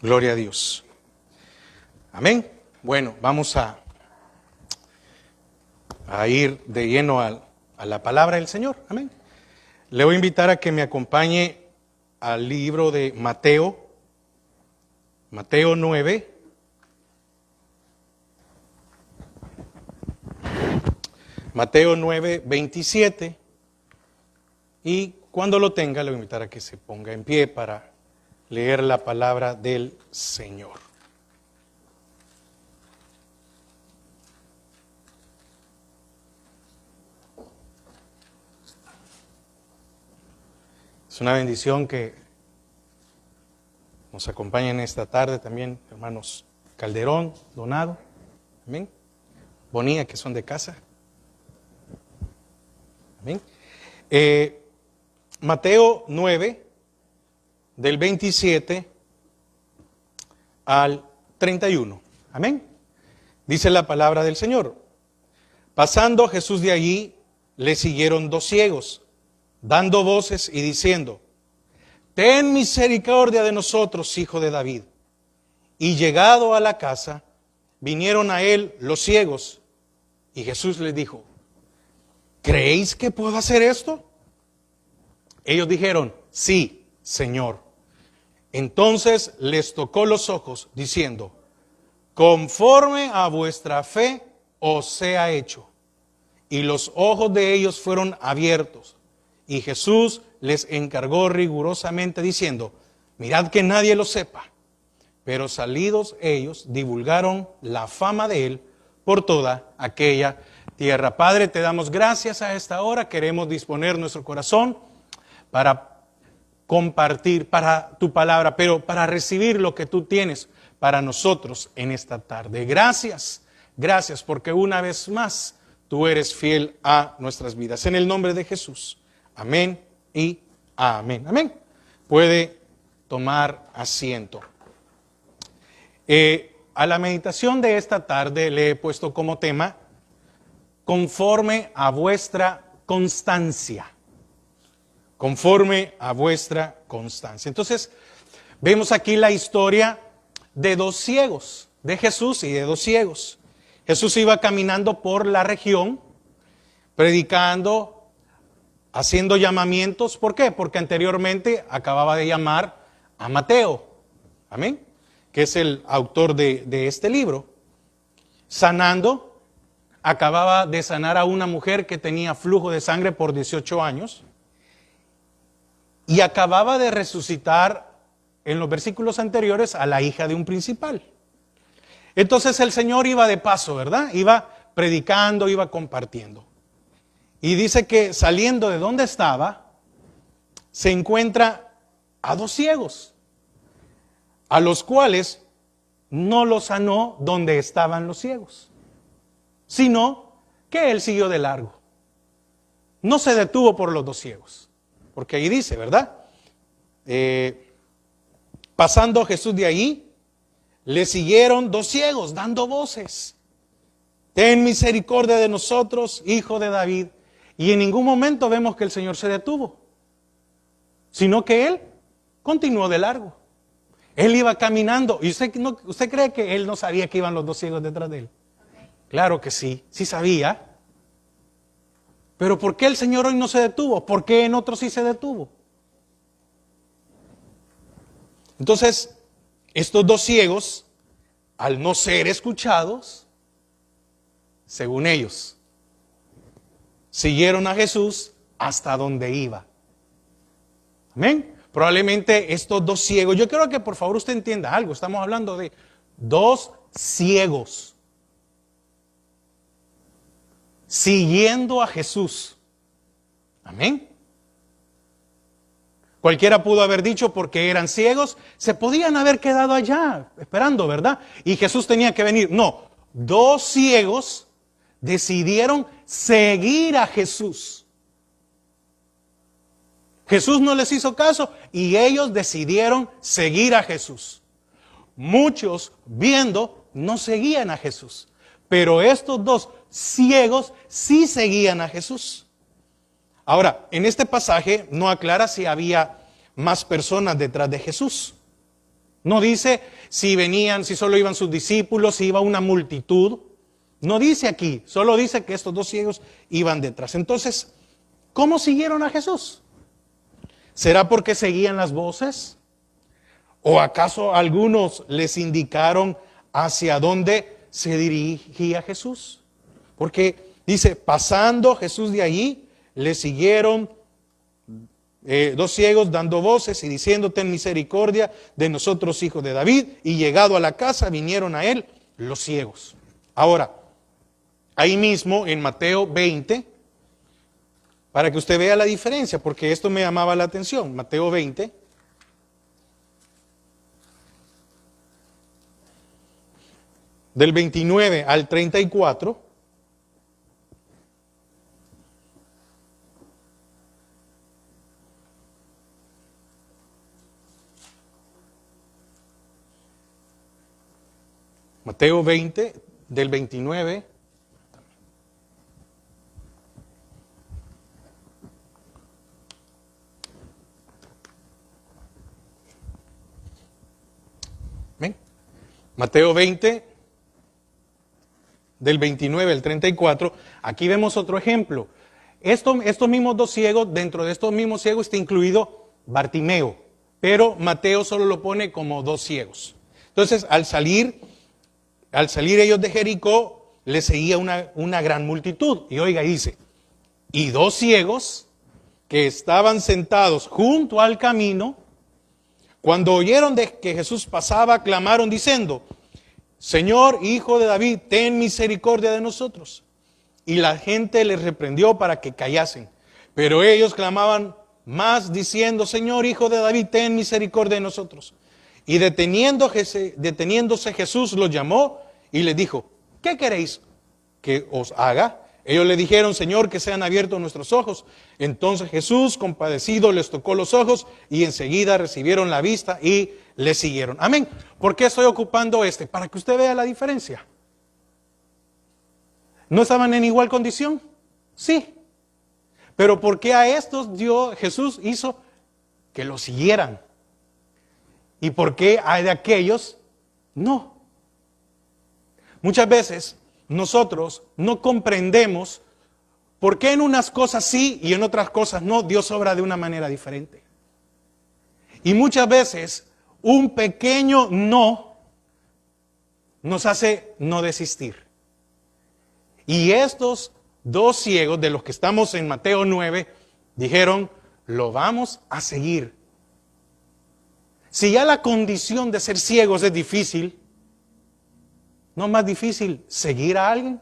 Gloria a Dios. Amén. Bueno, vamos a ir de lleno a la palabra del Señor. Amén. Le voy a invitar a que me acompañe al libro de Mateo 9. Mateo 9, 27. Y cuando lo tenga, le voy a invitar a que se ponga en pie para leer la palabra del Señor. Es una bendición que nos acompañen esta tarde también hermanos Calderón, Donado, amén. Bonilla, que son de casa. Amén. Mateo 9, del 27 al 31. Amén. Dice la palabra del Señor. Pasando Jesús de allí, le siguieron dos ciegos, dando voces y diciendo: Ten misericordia de nosotros, hijo de David. Y llegado a la casa, vinieron a él los ciegos, y Jesús les dijo: ¿Creéis que puedo hacer esto? Ellos dijeron: Sí, Señor. Entonces les tocó los ojos, diciendo: Conforme a vuestra fe os sea hecho. Y los ojos de ellos fueron abiertos. Y Jesús les encargó rigurosamente, diciendo: Mirad que nadie lo sepa. Pero salidos ellos, divulgaron la fama de él por toda aquella tierra. Padre, te damos gracias a esta hora. Queremos disponer nuestro corazón para compartir para tu palabra, pero para recibir lo que tú tienes para nosotros en esta tarde. Gracias, gracias, porque una vez más tú eres fiel a nuestras vidas. En el nombre de Jesús. Amén y amén. Amén. Puede tomar asiento. A la meditación de esta tarde le he puesto como tema: conforme a vuestra constancia. Conforme a vuestra constancia. Entonces, vemos aquí la historia de dos ciegos, de Jesús y de dos ciegos. Jesús iba caminando por la región, predicando, haciendo llamamientos. ¿Por qué? Porque anteriormente acababa de llamar a Mateo, amén, que es el autor de este libro. Sanando, acababa de sanar a una mujer que tenía flujo de sangre por 18 años. Y acababa de resucitar en los versículos anteriores a la hija de un principal. Entonces el Señor iba de paso, ¿verdad? Iba predicando, iba compartiendo. Y dice que saliendo de donde estaba, se encuentra a dos ciegos, a los cuales no los sanó donde estaban los ciegos, sino que él siguió de largo. No se detuvo por los dos ciegos. Porque ahí dice, ¿verdad? Pasando Jesús de ahí, le siguieron dos ciegos dando voces: Ten misericordia de nosotros, hijo de David. Y en ningún momento vemos que el Señor se detuvo, sino que Él continuó de largo. Él iba caminando. ¿Y usted cree que Él no sabía que iban los dos ciegos detrás de Él? Claro que sí, sí sabía. Pero ¿por qué el Señor hoy no se detuvo? ¿Por qué en otros sí se detuvo? Entonces, estos dos ciegos, al no ser escuchados, según ellos, siguieron a Jesús hasta donde iba. Amén. Probablemente estos dos ciegos, yo quiero que por favor usted entienda algo. Estamos hablando de dos ciegos siguiendo a Jesús. Amén. Cualquiera pudo haber dicho, porque eran ciegos, se podían haber quedado allá esperando, ¿verdad? Y Jesús tenía que venir. No, dos ciegos decidieron seguir a Jesús. Jesús no les hizo caso y ellos decidieron seguir a Jesús. Muchos, viendo, no seguían a Jesús, pero estos dos ciegos sí seguían a Jesús. Ahora, en este pasaje no aclara si había más personas detrás de Jesús. No dice si venían, si solo iban sus discípulos, si iba una multitud. No dice aquí, solo dice que estos dos ciegos iban detrás. Entonces, ¿cómo siguieron a Jesús? ¿Será porque seguían las voces? ¿O acaso algunos les indicaron hacia dónde se dirigía Jesús? Porque dice, pasando Jesús de allí, le siguieron dos ciegos dando voces y diciendo, ten misericordia de nosotros, hijos de David. Y llegado a la casa, vinieron a él los ciegos. Ahora, ahí mismo en Mateo 20, para que usted vea la diferencia, porque esto me llamaba la atención. Mateo 20. Del 29 al 34. Mateo 20, del 29. ¿Ven? Mateo 20, del 29 al 34. Aquí vemos otro ejemplo. Estos mismos dos ciegos, dentro de estos mismos ciegos está incluido Bartimeo, pero Mateo solo lo pone como dos ciegos. Entonces, al salir ellos de Jericó, les seguía una gran multitud. Y oiga, dice, y dos ciegos que estaban sentados junto al camino, cuando oyeron de que Jesús pasaba, clamaron diciendo, Señor, Hijo de David, ten misericordia de nosotros. Y la gente les reprendió para que callasen. Pero ellos clamaban más diciendo, Señor, Hijo de David, ten misericordia de nosotros. Y deteniéndose Jesús los llamó y les dijo, ¿qué queréis que os haga? Ellos le dijeron, Señor, que sean abiertos nuestros ojos. Entonces Jesús, compadecido, les tocó los ojos y enseguida recibieron la vista y le siguieron. Amén. ¿Por qué estoy ocupando este? Para que usted vea la diferencia. ¿No estaban en igual condición? Sí. Pero ¿por qué a estos Jesús hizo que los siguieran? ¿Y por qué hay de aquellos no? Muchas veces nosotros no comprendemos por qué en unas cosas sí y en otras cosas no. Dios obra de una manera diferente. Y muchas veces un pequeño no nos hace no desistir. Y estos dos ciegos de los que estamos en Mateo 9 dijeron, lo vamos a seguir. Si ya la condición de ser ciegos es difícil, ¿no es más difícil seguir a alguien?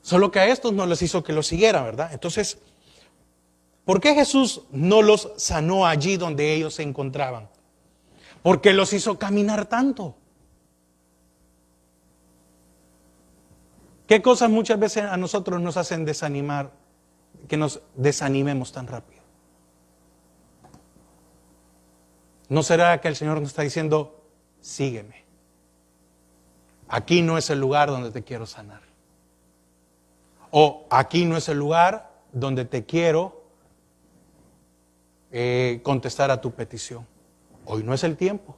Solo que a estos no les hizo que los siguieran, ¿verdad? Entonces, ¿por qué Jesús no los sanó allí donde ellos se encontraban? ¿Por qué los hizo caminar tanto? ¿Qué cosas muchas veces a nosotros nos hacen desanimar, que nos desanimemos tan rápido? ¿No será que el Señor nos está diciendo, sígueme? Aquí no es el lugar donde te quiero sanar. O aquí no es el lugar donde te quiero contestar a tu petición. Hoy no es el tiempo.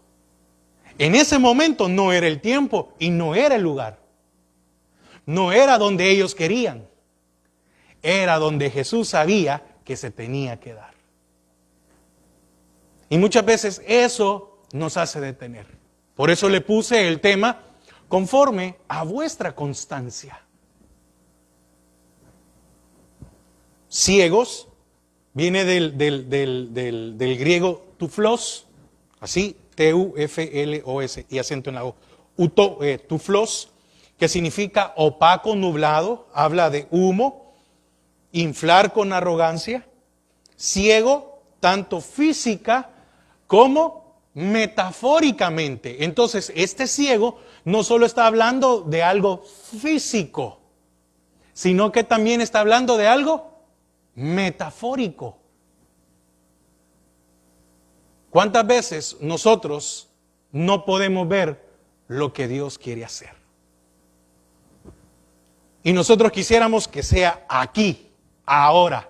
En ese momento no era el tiempo y no era el lugar. No era donde ellos querían. Era donde Jesús sabía que se tenía que dar. Y muchas veces eso nos hace detener. Por eso le puse el tema, conforme a vuestra constancia. Ciegos, viene del griego tuflos, así, T-U-F-L-O-S, y acento en la O. Tuflos, que significa opaco, nublado, habla de humo, inflar con arrogancia, ciego, tanto física como metafóricamente. Entonces, este ciego no solo está hablando de algo físico, sino que también está hablando de algo metafórico. ¿Cuántas veces nosotros no podemos ver lo que Dios quiere hacer? Y nosotros quisiéramos que sea aquí, ahora.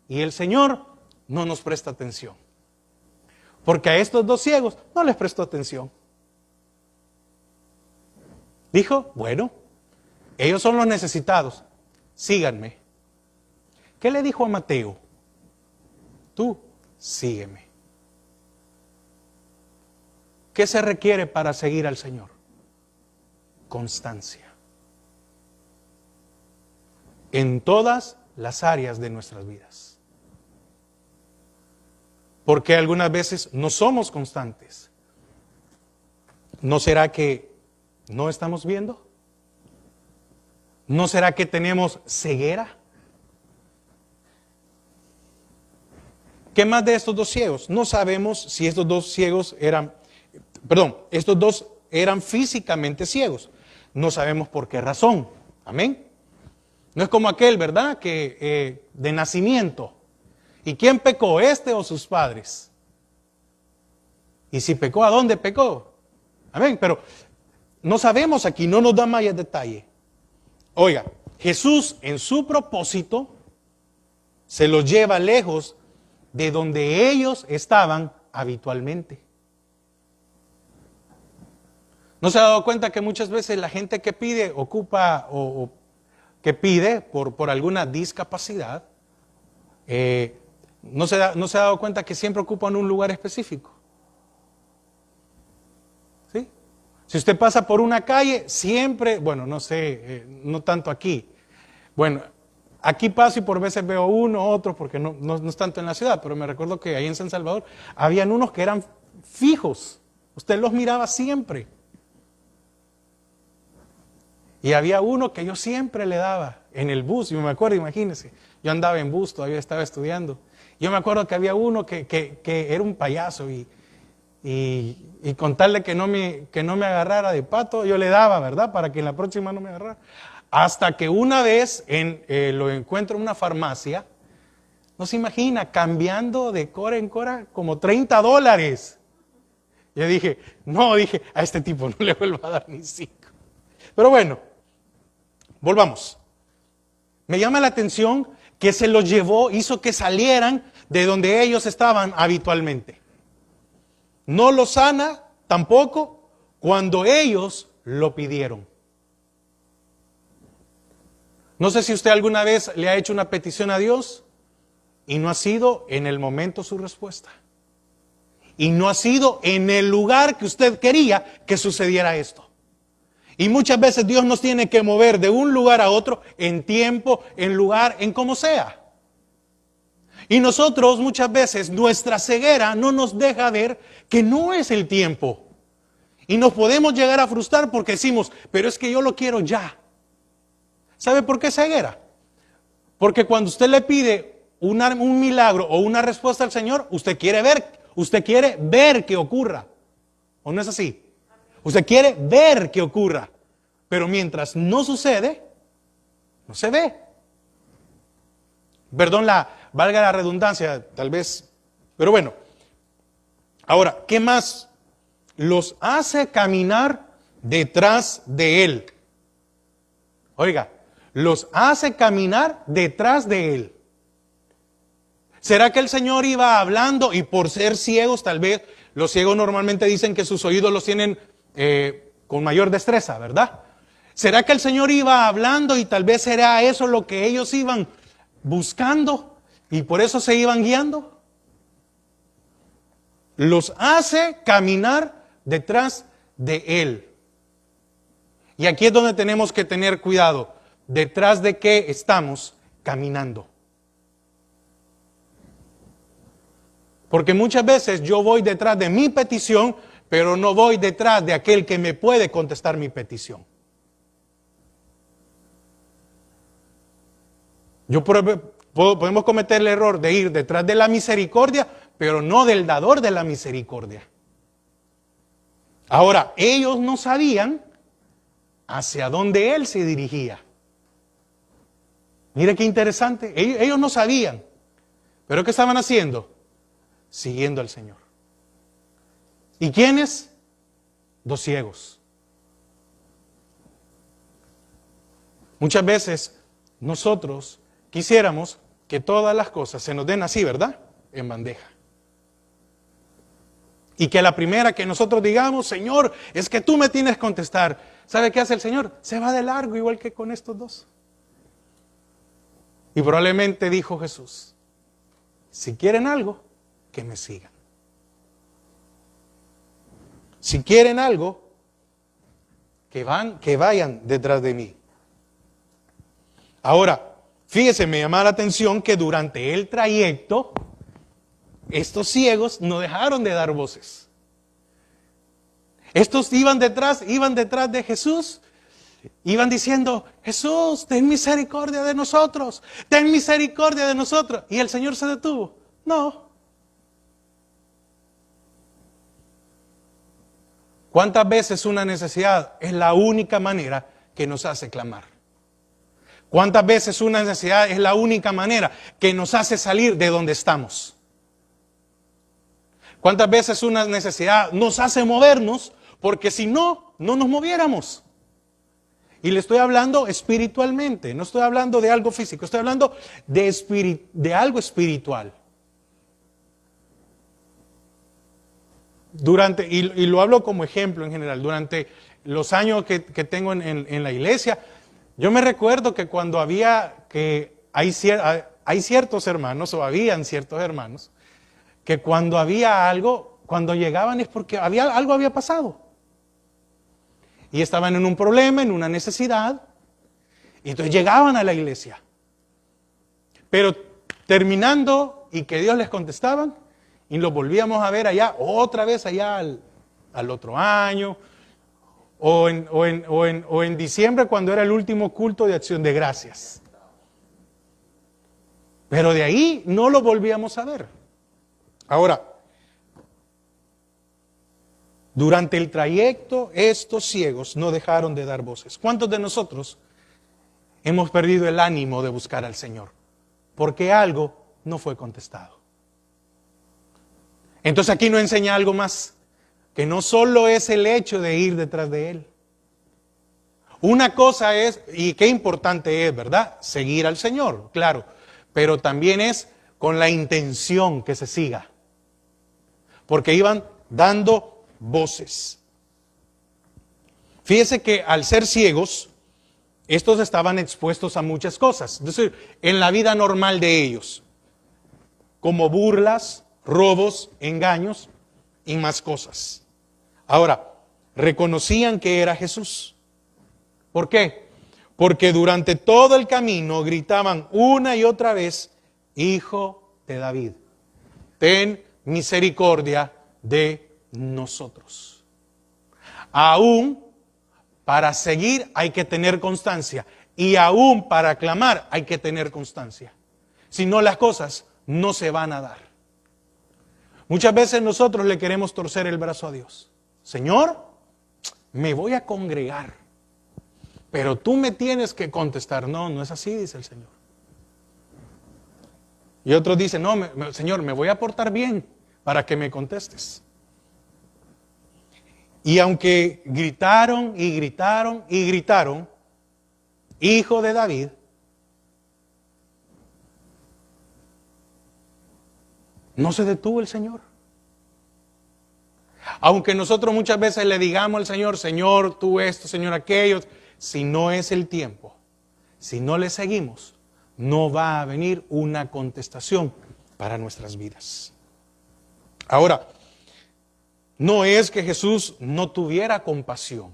Y el Señor no nos presta atención. Porque a estos dos ciegos no les prestó atención. Dijo, bueno, ellos son los necesitados, síganme. ¿Qué le dijo a Mateo? Tú, sígueme. ¿Qué se requiere para seguir al Señor? Constancia. En todas las áreas de nuestras vidas. Porque algunas veces no somos constantes. ¿No será que no estamos viendo? ¿No será que tenemos ceguera? ¿Qué más de estos dos ciegos? No sabemos si estos dos ciegos estos dos eran físicamente ciegos. No sabemos por qué razón. Amén. No es como aquel, ¿verdad? Que de nacimiento. ¿Y quién pecó? ¿Este o sus padres? Y si pecó, ¿a dónde pecó? Amén. Pero no sabemos aquí, no nos da más detalle. Oiga, Jesús en su propósito se los lleva lejos de donde ellos estaban habitualmente. ¿No se ha dado cuenta que muchas veces la gente que pide ocupa o que pide por alguna discapacidad, no se ha dado cuenta que siempre ocupan un lugar específico? ¿Sí? Si usted pasa por una calle, siempre, bueno, no sé, no tanto aquí. Bueno, aquí paso y por veces veo uno, otro, porque no es tanto en la ciudad, pero me recuerdo que ahí en San Salvador habían unos que eran fijos. Usted los miraba siempre. Y había uno que yo siempre le daba en el bus. Yo me acuerdo, imagínense, yo andaba en bus, todavía estaba estudiando. Yo me acuerdo que había uno que era un payaso y con tal de que no me agarrara de pato, yo le daba, ¿verdad? Para que en la próxima no me agarrara. Hasta que una vez lo encuentro en una farmacia, no se imagina, cambiando de cora en cora como $30. Yo dije, a este tipo no le vuelvo a dar ni 5. Pero bueno, volvamos. Me llama la atención que se los llevó, hizo que salieran de donde ellos estaban habitualmente. No los sana tampoco cuando ellos lo pidieron. No sé si usted alguna vez le ha hecho una petición a Dios y no ha sido en el momento su respuesta. Y no ha sido en el lugar que usted quería que sucediera esto. Y muchas veces Dios nos tiene que mover de un lugar a otro, en tiempo, en lugar, en como sea. Y nosotros muchas veces, nuestra ceguera no nos deja ver que no es el tiempo. Y nos podemos llegar a frustrar porque decimos, pero es que yo lo quiero ya. ¿Sabe por qué ceguera? Porque cuando usted le pide un milagro o una respuesta al Señor, usted quiere ver que ocurra. ¿O no es así? Usted quiere ver que ocurra, pero mientras no sucede, no se ve. Perdón, valga la redundancia, tal vez, pero bueno. Ahora, ¿qué más? Los hace caminar detrás de Él. Oiga, los hace caminar detrás de Él. ¿Será que el Señor iba hablando y por ser ciegos, tal vez, los ciegos normalmente dicen que sus oídos los tienen con mayor destreza, ¿verdad? ¿Será que el Señor iba hablando y tal vez era eso lo que ellos iban buscando y por eso se iban guiando? Los hace caminar detrás de Él. Y aquí es donde tenemos que tener cuidado. ¿Detrás de qué estamos caminando? Porque muchas veces yo voy detrás de mi petición, pero no voy detrás de aquel que me puede contestar mi petición. Podemos cometer el error de ir detrás de la misericordia, pero no del dador de la misericordia. Ahora, ellos no sabían hacia dónde Él se dirigía. Mire qué interesante. Ellos no sabían. ¿Pero qué estaban haciendo? Siguiendo al Señor. ¿Y quiénes? Dos ciegos. Muchas veces nosotros quisiéramos que todas las cosas se nos den así, ¿verdad? en bandeja. Y que la primera que nosotros digamos, Señor, es que tú me tienes que contestar. ¿Sabe qué hace el Señor? Se va de largo, igual que con estos dos. Y probablemente dijo Jesús, si quieren algo, que me sigan. Si quieren algo, que vayan detrás de mí. Ahora, fíjese, me llama la atención que durante el trayecto, estos ciegos no dejaron de dar voces. Estos iban detrás de Jesús, iban diciendo, Jesús, ten misericordia de nosotros, ten misericordia de nosotros. Y el Señor se detuvo. No. ¿Cuántas veces una necesidad es la única manera que nos hace clamar? ¿Cuántas veces una necesidad es la única manera que nos hace salir de donde estamos? ¿Cuántas veces una necesidad nos hace movernos? Porque si no, no nos moviéramos. Y le estoy hablando espiritualmente, no estoy hablando de algo físico, estoy hablando de algo espiritual. Y lo hablo como ejemplo en general, durante los años que tengo en la iglesia, yo me recuerdo que cuando hay ciertos hermanos, o habían ciertos hermanos, que cuando había algo, cuando llegaban es porque algo había pasado. Y estaban en un problema, en una necesidad, y entonces llegaban a la iglesia. Pero terminando y que Dios les contestaba, y los volvíamos a ver allá, otra vez allá al otro año, o en diciembre cuando era el último culto de acción de gracias. Pero de ahí no lo volvíamos a ver. Ahora, durante el trayecto, estos ciegos no dejaron de dar voces. ¿Cuántos de nosotros hemos perdido el ánimo de buscar al Señor? Porque algo no fue contestado. Entonces aquí nos enseña algo más, que no solo es el hecho de ir detrás de Él. Una cosa es, y qué importante es, ¿verdad? Seguir al Señor, claro, pero también es con la intención que se siga. Porque iban dando voces. Fíjese que al ser ciegos, estos estaban expuestos a muchas cosas. Es decir, en la vida normal de ellos, como burlas, robos, engaños y más cosas. Ahora, reconocían que era Jesús. ¿Por qué? Porque durante todo el camino gritaban una y otra vez, Hijo de David, ten misericordia de nosotros. Aún para seguir hay que tener constancia, y aún para clamar hay que tener constancia. Si no, las cosas no se van a dar. Muchas veces nosotros le queremos torcer el brazo a Dios. Señor, me voy a congregar, pero tú me tienes que contestar. No, no es así, dice el Señor. Y otros dicen, no, Señor, me voy a portar bien para que me contestes. Y aunque gritaron y gritaron y gritaron, Hijo de David, no se detuvo el Señor. Aunque nosotros muchas veces le digamos al Señor, Señor, tú esto, Señor, aquello, si no es el tiempo, si no le seguimos, no va a venir una contestación para nuestras vidas. Ahora, no es que Jesús no tuviera compasión,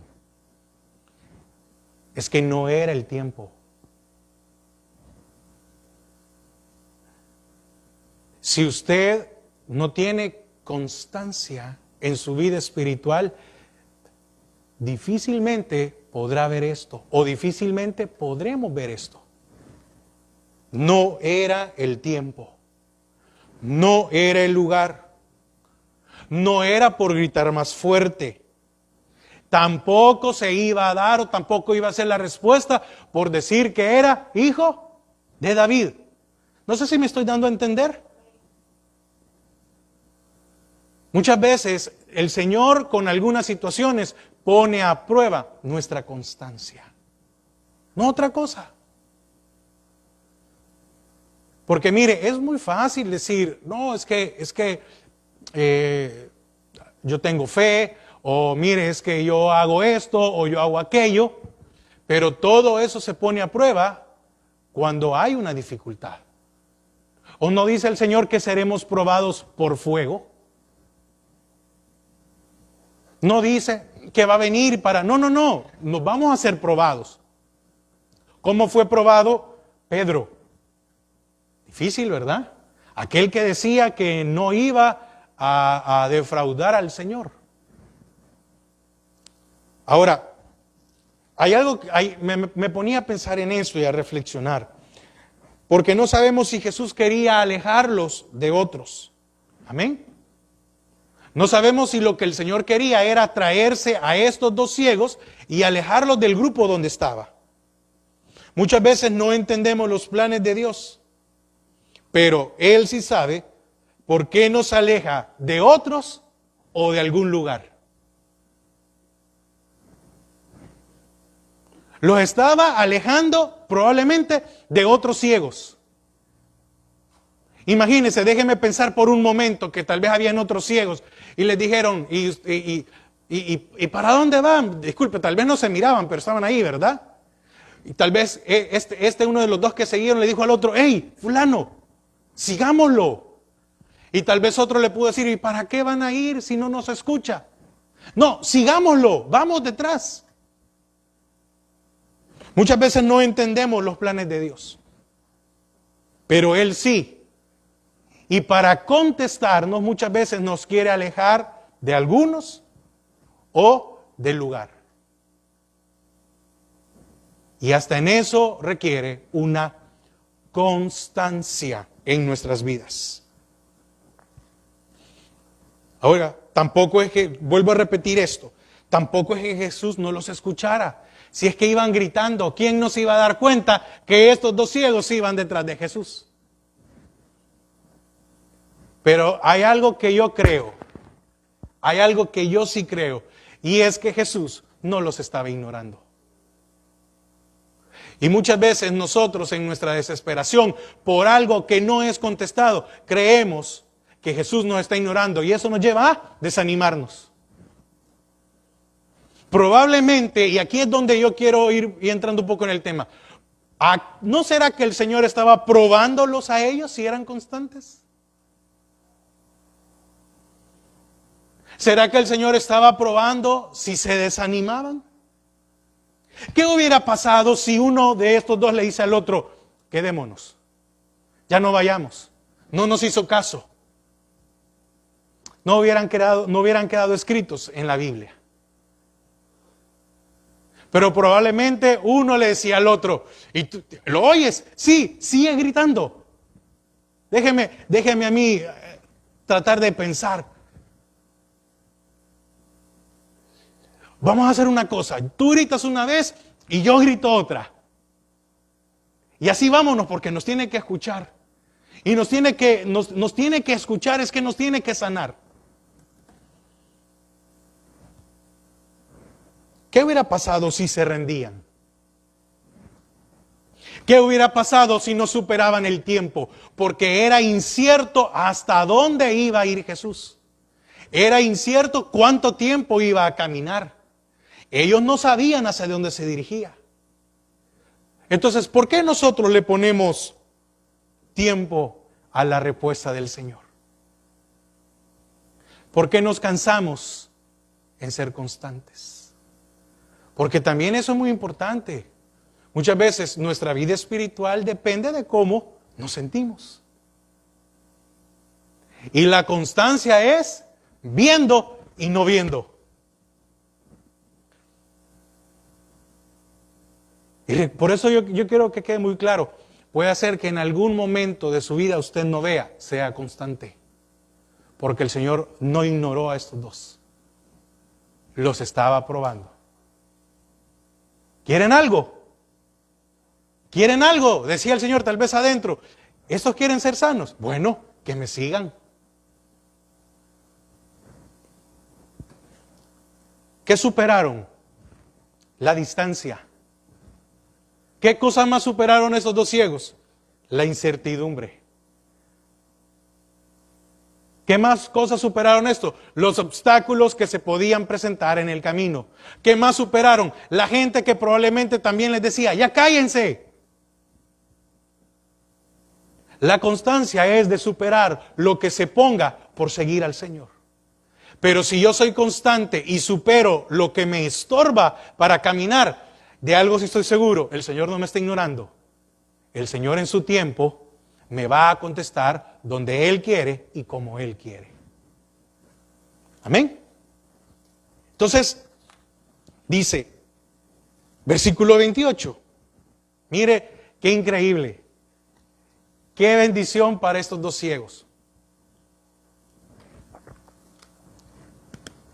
es que no era el tiempo. Si usted no tiene constancia en su vida espiritual, difícilmente podrá ver esto, o difícilmente podremos ver esto. No era el tiempo, no era el lugar, no era por gritar más fuerte, tampoco se iba a dar o tampoco iba a ser la respuesta por decir que era hijo de David. No sé si me estoy dando a entender. Muchas veces el Señor con algunas situaciones pone a prueba nuestra constancia. No otra cosa. Porque mire, es muy fácil decir, no, es que yo tengo fe, o mire, es que yo hago esto, o yo hago aquello, pero todo eso se pone a prueba cuando hay una dificultad. ¿O no dice el Señor que seremos probados por fuego? No dice que va a venir para... No, nos vamos a ser probados. ¿Cómo fue probado Pedro? Difícil, ¿verdad? Aquel que decía que no iba a defraudar al Señor. Ahora, hay algo que me ponía a pensar en esto y a reflexionar. Porque no sabemos si Jesús quería alejarlos de otros. Amén. No sabemos si lo que el Señor quería era traerse a estos dos ciegos y alejarlos del grupo donde estaba. Muchas veces no entendemos los planes de Dios, pero Él sí sabe por qué nos aleja de otros o de algún lugar. Los estaba alejando probablemente de otros ciegos. Imagínense, déjenme pensar por un momento que tal vez habían otros ciegos y les dijeron, ¿y para dónde van? Disculpe, tal vez no se miraban, pero estaban ahí, ¿verdad? Y tal vez uno de los dos que siguieron le dijo al otro, hey, fulano, sigámoslo. Y tal vez otro le pudo decir, ¿y para qué van a ir si no nos escucha? No, sigámoslo, vamos detrás. Muchas veces no entendemos los planes de Dios, pero Él sí. Y para contestarnos muchas veces nos quiere alejar de algunos o del lugar. Y hasta en eso requiere una constancia en nuestras vidas. Ahora, tampoco es que, vuelvo a repetir esto, tampoco es que Jesús no los escuchara. Si es que iban gritando, ¿quién no se iba a dar cuenta que estos dos ciegos iban detrás de Jesús? Pero hay algo que yo creo, hay algo que yo sí creo, y es que Jesús no los estaba ignorando. Y muchas veces nosotros en nuestra desesperación por algo que no es contestado, creemos que Jesús nos está ignorando y eso nos lleva a desanimarnos. Probablemente, y aquí es donde yo quiero ir entrando un poco en el tema, ¿no será que el Señor estaba probándolos a ellos si eran constantes? ¿Será que el Señor estaba probando si se desanimaban? ¿Qué hubiera pasado si uno de estos dos le dice al otro, quedémonos, ya no vayamos, no nos hizo caso? No hubieran quedado escritos en la Biblia. Pero probablemente uno le decía al otro, ¿y tú lo oyes? Sí, sigue gritando. Déjeme a mí tratar de pensar. Vamos a hacer una cosa, tú gritas una vez y yo grito otra. Y así vámonos porque nos tiene que escuchar. Y nos tiene que escuchar, es que nos tiene que sanar. ¿Qué hubiera pasado si se rendían? ¿Qué hubiera pasado si no superaban el tiempo? Porque era incierto hasta dónde iba a ir Jesús. Era incierto cuánto tiempo iba a caminar. Ellos no sabían hacia dónde se dirigía. Entonces, ¿por qué nosotros le ponemos tiempo a la respuesta del Señor? ¿Por qué nos cansamos en ser constantes? Porque también eso es muy importante. Muchas veces nuestra vida espiritual depende de cómo nos sentimos. Y la constancia es viendo y no viendo. Y por eso yo quiero que quede muy claro. Puede ser que en algún momento de su vida usted no vea, sea constante. Porque el Señor no ignoró a estos dos. Los estaba probando. ¿Quieren algo? ¿Quieren algo? Decía el Señor tal vez adentro. ¿Estos quieren ser sanos? Bueno, que me sigan. ¿Qué superaron? La distancia. ¿Qué cosa más superaron esos dos ciegos? La incertidumbre. ¿Qué más cosas superaron esto? Los obstáculos que se podían presentar en el camino. ¿Qué más superaron? La gente que probablemente también les decía, ya cállense. La constancia es de superar lo que se ponga por seguir al Señor. Pero si yo soy constante y supero lo que me estorba para caminar, de algo sí estoy seguro, el Señor no me está ignorando. El Señor en su tiempo me va a contestar donde Él quiere y como Él quiere. Amén. Entonces, dice, versículo 28. Mire, qué increíble. Qué bendición para estos dos ciegos.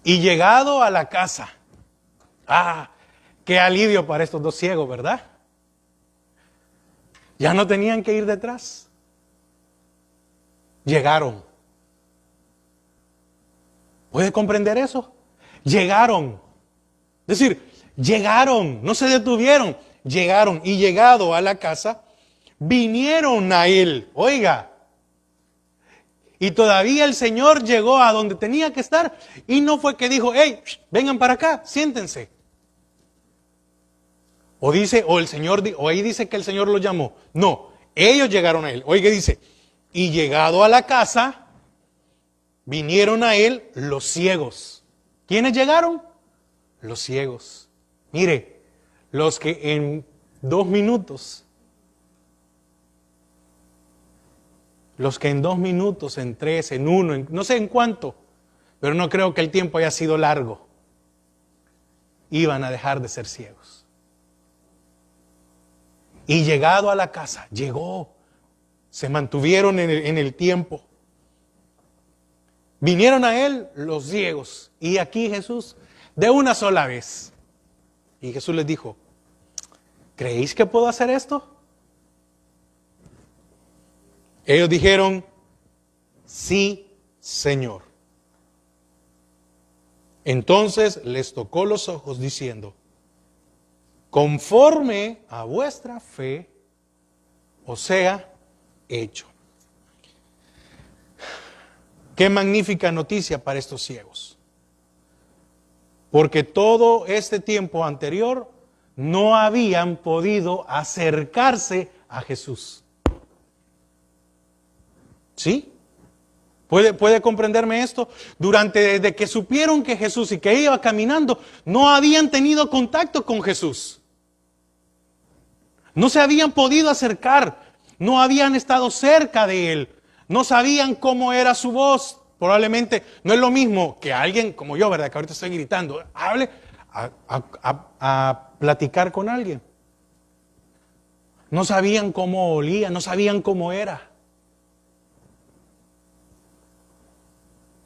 Y llegado a la casa. Qué alivio para estos dos ciegos, ¿verdad? Ya no tenían que ir detrás. Llegaron. ¿Puede comprender eso? Llegaron. Es decir, llegaron, no se detuvieron. Llegaron y llegado a la casa, vinieron a Él. Oiga. Y todavía el Señor llegó a donde tenía que estar y no fue que dijo, hey, vengan para acá, siéntense. O dice, o ahí dice que el Señor los llamó. No, ellos llegaron a Él. Oiga, dice, y llegado a la casa, vinieron a Él los ciegos. ¿Quiénes llegaron? Los ciegos. Mire, los que en 2 minutos, en 3, en 1, no sé en cuánto, pero no creo que el tiempo haya sido largo, iban a dejar de ser ciegos. Y llegado a la casa, llegó, se mantuvieron en el tiempo. Vinieron a Él los ciegos. Y aquí Jesús, de una sola vez. Y Jesús les dijo, ¿creéis que puedo hacer esto? Ellos dijeron, sí, Señor. Entonces les tocó los ojos diciendo, conforme a vuestra fe, os sea hecho. Qué magnífica noticia para estos ciegos. Porque todo este tiempo anterior no habían podido acercarse a Jesús. ¿Sí? ¿Puede comprenderme esto? Desde que supieron que Jesús y que iba caminando, no habían tenido contacto con Jesús. No se habían podido acercar, no habían estado cerca de Él, no sabían cómo era su voz. Probablemente no es lo mismo que alguien como yo, ¿verdad? Que ahorita estoy gritando, hable a platicar con alguien. No sabían cómo olía, no sabían cómo era.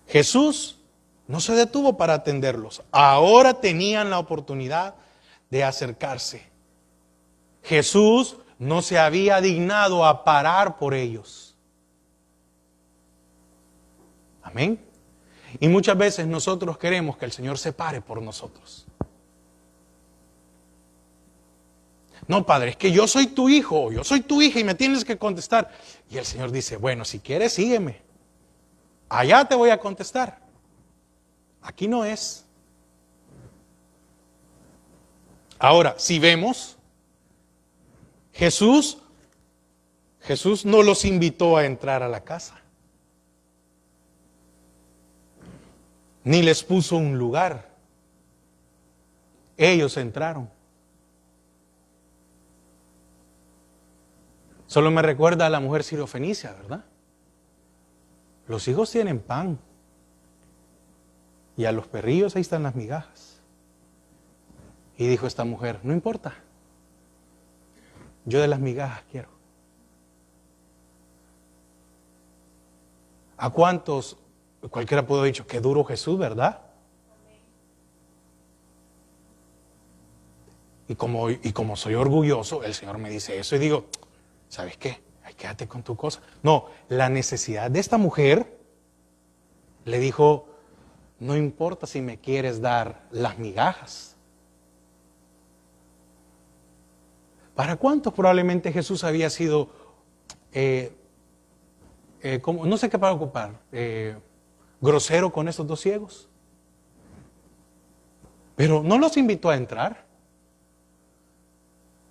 Jesús no se detuvo para atenderlos. Ahora tenían la oportunidad de acercarse. Jesús no se había dignado a parar por ellos. Amén. Y muchas veces nosotros queremos que el Señor se pare por nosotros. No, Padre, es que yo soy tu hijo, yo soy tu hija y me tienes que contestar. Y el Señor dice, bueno, si quieres, sígueme. Allá te voy a contestar. Aquí no es. Ahora, si vemos, Jesús no los invitó a entrar a la casa. Ni les puso un lugar. Ellos entraron. Solo me recuerda a la mujer sirofenicia, ¿verdad? Los hijos tienen pan. Y a los perrillos ahí están las migajas. Y dijo esta mujer, no importa. Yo de las migajas quiero. ¿A cuántos? Cualquiera pudo haber dicho, qué duro Jesús, ¿verdad? Y como soy orgulloso, el Señor me dice eso y digo, ¿sabes qué? Ay, quédate con tu cosa. No, la necesidad de esta mujer le dijo, no importa si me quieres dar las migajas. ¿Para cuántos probablemente Jesús había sido no sé qué para ocupar, grosero con estos dos ciegos. Pero no los invitó a entrar.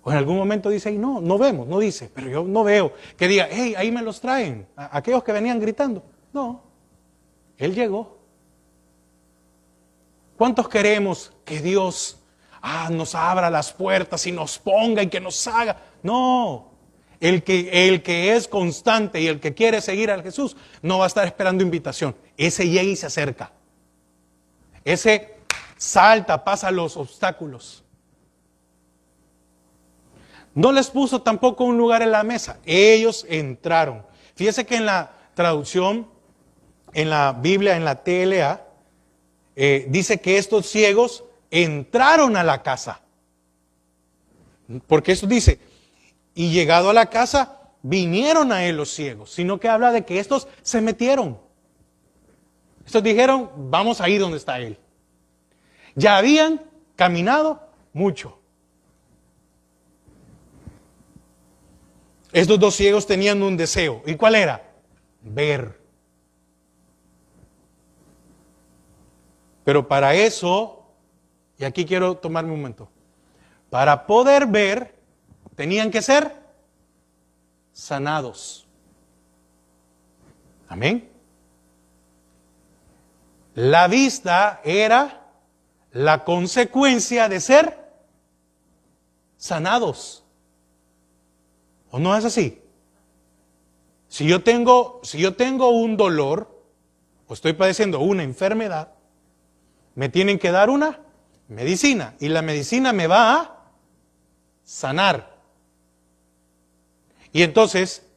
O en algún momento dice, no, no vemos, no dice, pero yo no veo que diga, hey, ahí me los traen, aquellos que venían gritando. No, Él llegó. ¿Cuántos queremos que Dios nos abra las puertas y nos ponga y que nos haga? No, el que es constante y el que quiere seguir a Jesús no va a estar esperando invitación. Ese llega y se acerca. Ese salta, pasa los obstáculos. No les puso tampoco un lugar en la mesa. Ellos entraron. Fíjese que en la traducción, en la Biblia, en la TLA, dice que estos ciegos entraron a la casa. Porque eso dice, y llegado a la casa, vinieron a él los ciegos. Sino que habla de que estos se metieron. Estos dijeron, vamos a ir donde está él. Ya habían caminado mucho. Estos dos ciegos tenían un deseo. ¿Y cuál era? Ver. Pero para eso, y aquí quiero tomarme un momento, para poder ver, tenían que ser sanados. Amén. La vista era la consecuencia de ser sanados. ¿O no es así? Si yo tengo un dolor, o estoy padeciendo una enfermedad, me tienen que dar una medicina. Y la medicina me va a sanar. Y entonces,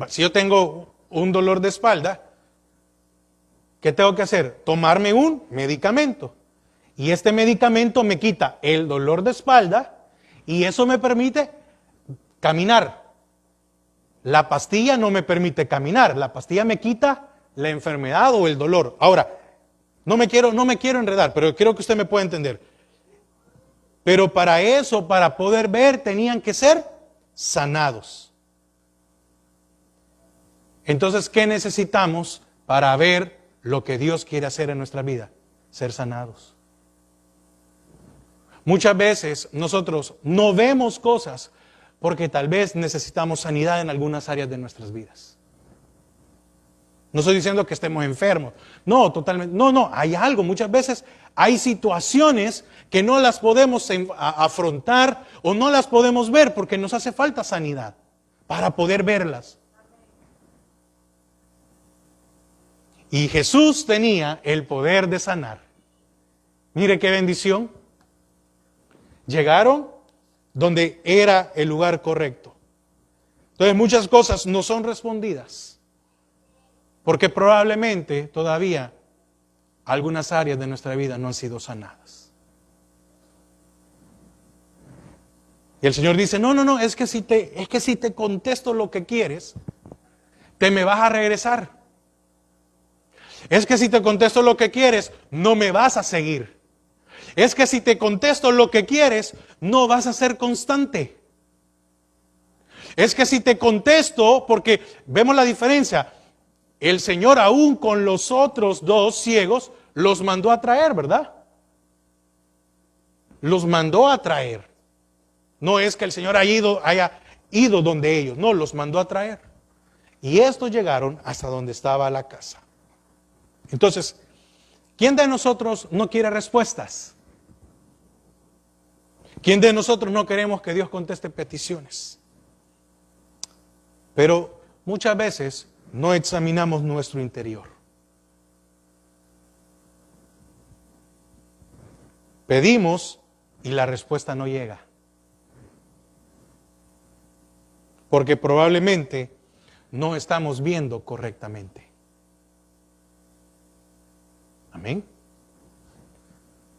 si yo tengo un dolor de espalda, ¿qué tengo que hacer? Tomarme un medicamento. Y este medicamento me quita el dolor de espalda y eso me permite caminar. La pastilla no me permite caminar. La pastilla me quita la enfermedad o el dolor. Ahora, no me quiero enredar, pero quiero que usted me pueda entender. Pero para eso, para poder ver, tenían que ser sanados. Entonces, ¿qué necesitamos para ver lo que Dios quiere hacer en nuestra vida? Ser sanados. Muchas veces nosotros no vemos cosas porque tal vez necesitamos sanidad en algunas áreas de nuestras vidas. No estoy diciendo que estemos enfermos. No, totalmente. No, hay algo. Muchas veces hay situaciones que no las podemos afrontar o no las podemos ver porque nos hace falta sanidad para poder verlas. Y Jesús tenía el poder de sanar. Mire qué bendición. Llegaron donde era el lugar correcto. Entonces muchas cosas no son respondidas. Porque probablemente todavía algunas áreas de nuestra vida no han sido sanadas. Y el Señor dice, no, es que si te contesto lo que quieres, te me vas a regresar. Es que si te contesto lo que quieres, no me vas a seguir. Es que si te contesto lo que quieres, no vas a ser constante. Es que si te contesto, porque vemos la diferencia, el Señor aún con los otros dos ciegos los mandó a traer, ¿verdad? Los mandó a traer. No es que el Señor haya ido donde ellos, no, los mandó a traer. Y estos llegaron hasta donde estaba la casa. Entonces, ¿quién de nosotros no quiere respuestas? ¿Quién de nosotros no queremos que Dios conteste peticiones? Pero muchas veces no examinamos nuestro interior. Pedimos y la respuesta no llega. Porque probablemente no estamos viendo correctamente. Amén.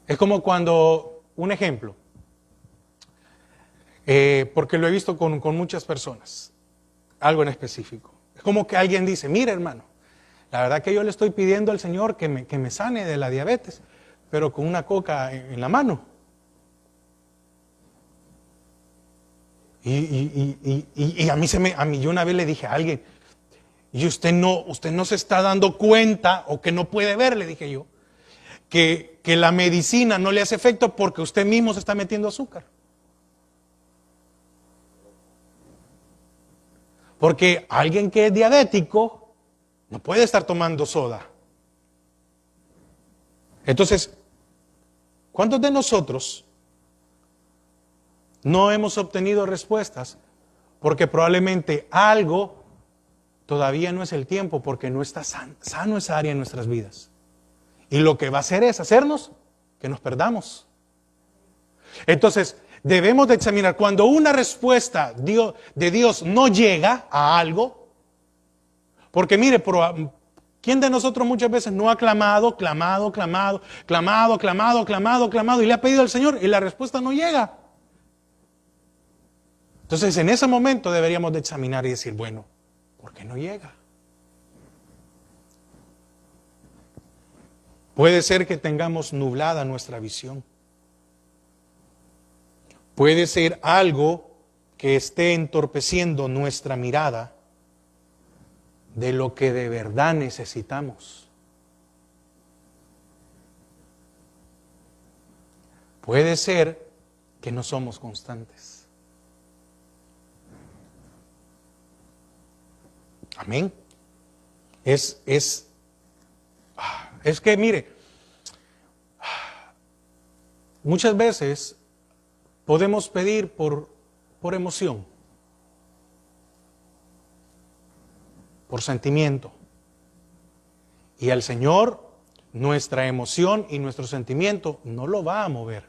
Es como cuando, un ejemplo, porque lo he visto con muchas personas, algo en específico. Es como que alguien dice, mire hermano, la verdad que yo le estoy pidiendo al Señor que me sane de la diabetes, pero con una coca en la mano. Y a mí yo una vez le dije a alguien, y usted no se está dando cuenta o que no puede ver, le dije yo, que la medicina no le hace efecto porque usted mismo se está metiendo azúcar. Porque alguien que es diabético no puede estar tomando soda. Entonces, ¿cuántos de nosotros no hemos obtenido respuestas porque probablemente algo todavía no es el tiempo, porque no está sano esa área en nuestras vidas? Y lo que va a hacer es hacernos que nos perdamos. Entonces, debemos de examinar cuando una respuesta de Dios no llega a algo, porque mire, ¿quién de nosotros muchas veces no ha clamado y le ha pedido al Señor y la respuesta no llega? Entonces, en ese momento deberíamos de examinar y decir, bueno, ¿por qué no llega? Puede ser que tengamos nublada nuestra visión. Puede ser algo que esté entorpeciendo nuestra mirada de lo que de verdad necesitamos. Puede ser que no somos constantes. Amén. Es que mire, muchas veces podemos pedir por emoción, por sentimiento. Y al Señor, nuestra emoción y nuestro sentimiento no lo va a mover.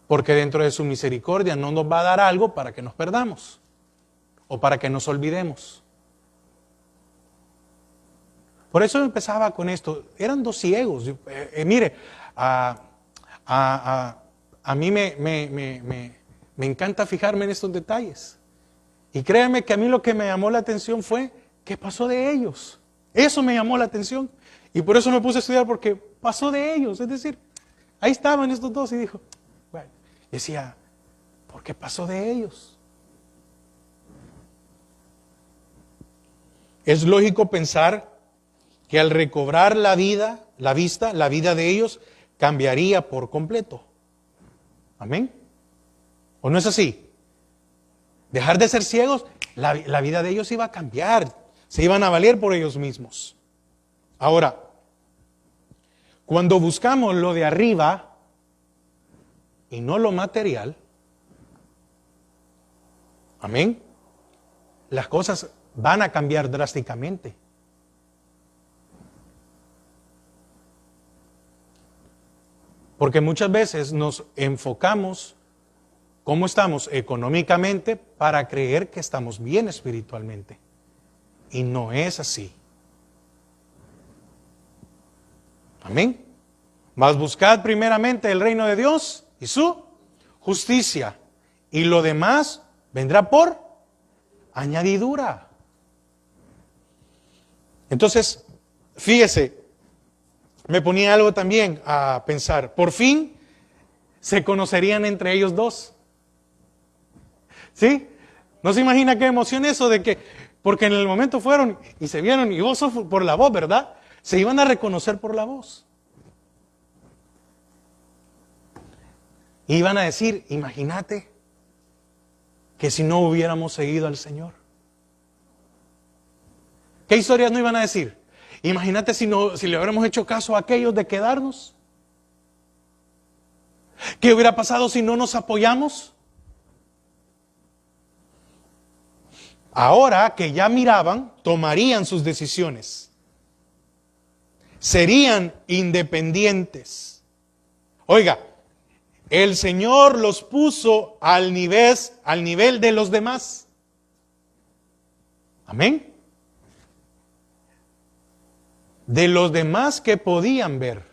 Porque dentro de su misericordia no nos va a dar algo para que nos perdamos o para que nos olvidemos. Por eso empezaba con esto. Eran dos ciegos. Mire, a mí me encanta fijarme en estos detalles. Y créanme que a mí lo que me llamó la atención fue ¿qué pasó de ellos? Eso me llamó la atención. Y por eso me puse a estudiar, porque pasó de ellos. Es decir, ahí estaban estos dos y dijo, bueno, decía, ¿por qué pasó de ellos? Es lógico pensar que al recobrar la vida de ellos cambiaría por completo. ¿Amén? ¿O no es así? Dejar de ser ciegos, la vida de ellos iba a cambiar, se iban a valer por ellos mismos. Ahora, cuando buscamos lo de arriba y no lo material, amén, las cosas van a cambiar drásticamente. Porque muchas veces nos enfocamos cómo estamos económicamente para creer que estamos bien espiritualmente. Y no es así. Amén. Mas buscad primeramente el reino de Dios y su justicia. Y lo demás vendrá por añadidura. Entonces, fíjese, me ponía algo también a pensar. Por fin se conocerían entre ellos dos. ¿Sí? ¿No se imagina qué emoción eso de que, porque en el momento fueron y se vieron, y vos sos por la voz, ¿verdad? Se iban a reconocer por la voz. Y iban a decir, imagínate que si no hubiéramos seguido al Señor. ¿Qué historias no iban a decir? Imagínate si le hubiéramos hecho caso a aquellos de quedarnos. ¿Qué hubiera pasado si no nos apoyamos? Ahora que ya miraban, tomarían sus decisiones. Serían independientes. Oiga, el Señor los puso al nivel de los demás. Amén. De los demás que podían ver.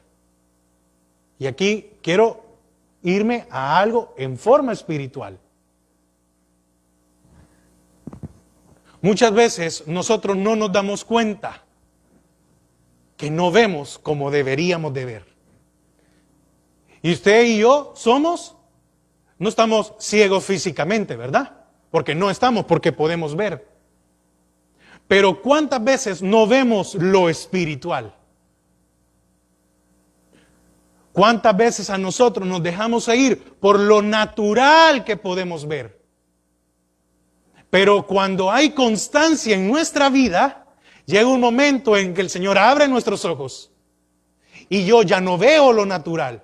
Y aquí quiero irme a algo en forma espiritual. Muchas veces nosotros no nos damos cuenta que no vemos como deberíamos de ver. Y usted y yo somos No estamos ciegos físicamente, ¿verdad? Porque no estamos, porque podemos ver. Pero ¿cuántas veces no vemos lo espiritual? ¿Cuántas veces a nosotros nos dejamos ir por lo natural que podemos ver? Pero cuando hay constancia en nuestra vida, llega un momento en que el Señor abre nuestros ojos y yo ya no veo lo natural,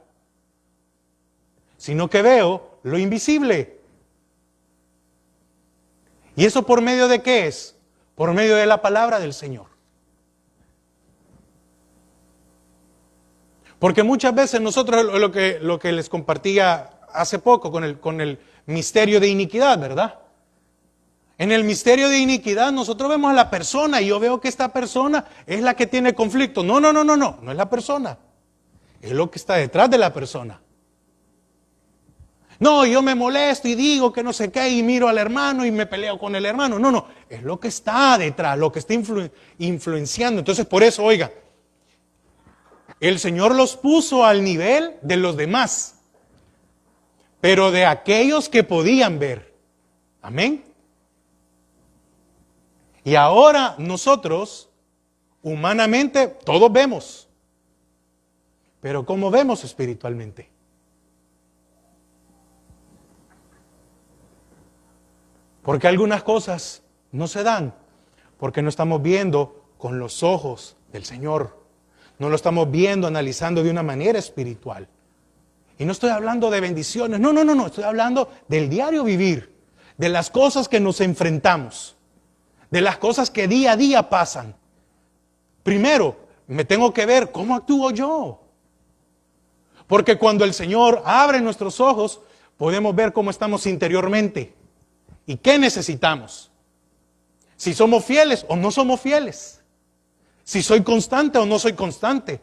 sino que veo lo invisible. ¿Y eso por medio de qué es? Por medio de la palabra del Señor. Porque muchas veces nosotros, lo que les compartía hace poco con el misterio de iniquidad, ¿verdad? En el misterio de iniquidad nosotros vemos a la persona y yo veo que esta persona es la que tiene conflicto. No es la persona. Es lo que está detrás de la persona. No, yo me molesto y digo que no sé qué y miro al hermano y me peleo con el hermano. No, es lo que está detrás, lo que está influenciando. Entonces por eso, oiga, el Señor los puso al nivel de los demás, pero de aquellos que podían ver. Amén. Y ahora nosotros, humanamente, todos vemos. Pero ¿cómo vemos espiritualmente? Porque algunas cosas no se dan, porque no estamos viendo con los ojos del Señor. No lo estamos viendo, analizando de una manera espiritual. Y no estoy hablando de bendiciones, no, estoy hablando del diario vivir, de las cosas que nos enfrentamos, de las cosas que día a día pasan. Primero, me tengo que ver cómo actúo yo. Porque cuando el Señor abre nuestros ojos, podemos ver cómo estamos interiormente y qué necesitamos. Si somos fieles o no somos fieles. Si soy constante o no soy constante.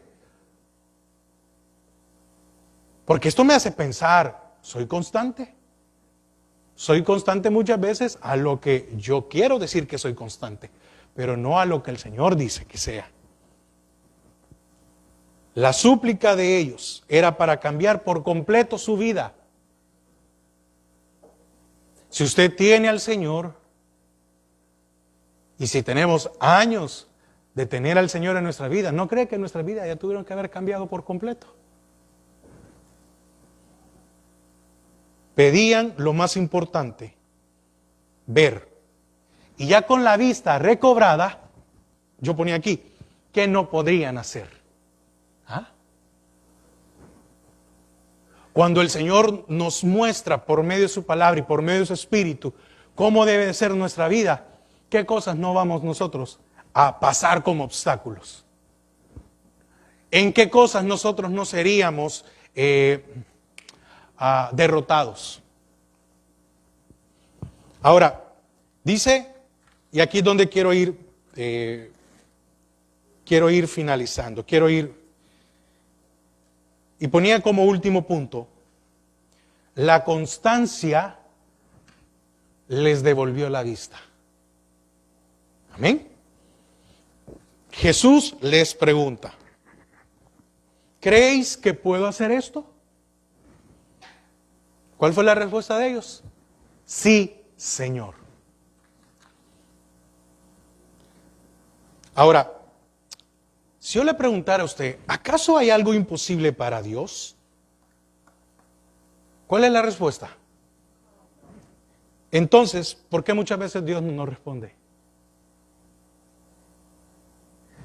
Porque esto me hace pensar, ¿soy constante? Soy constante muchas veces a lo que yo quiero decir que soy constante, pero no a lo que el Señor dice que sea. La súplica de ellos era para cambiar por completo su vida. Si usted tiene al Señor, y si tenemos años de tener al Señor en nuestra vida, ¿no cree que nuestra vida ya tuvieron que haber cambiado por completo? Pedían lo más importante, ver. Y ya con la vista recobrada, yo ponía aquí, ¿qué no podrían hacer? ¿Ah? Cuando el Señor nos muestra por medio de su palabra y por medio de su espíritu cómo debe de ser nuestra vida, ¿qué cosas no vamos nosotros a pasar como obstáculos? ¿En qué cosas nosotros no seríamos derrotados? Ahora, dice, y aquí es donde quiero ir finalizando, y ponía como último punto, la constancia les devolvió la vista. Amén. Jesús les pregunta, ¿creéis que puedo hacer esto? ¿Cuál fue la respuesta de ellos? Sí, Señor. Ahora, si yo le preguntara a usted, ¿acaso hay algo imposible para Dios? ¿Cuál es la respuesta? Entonces, ¿por qué muchas veces Dios no nos responde?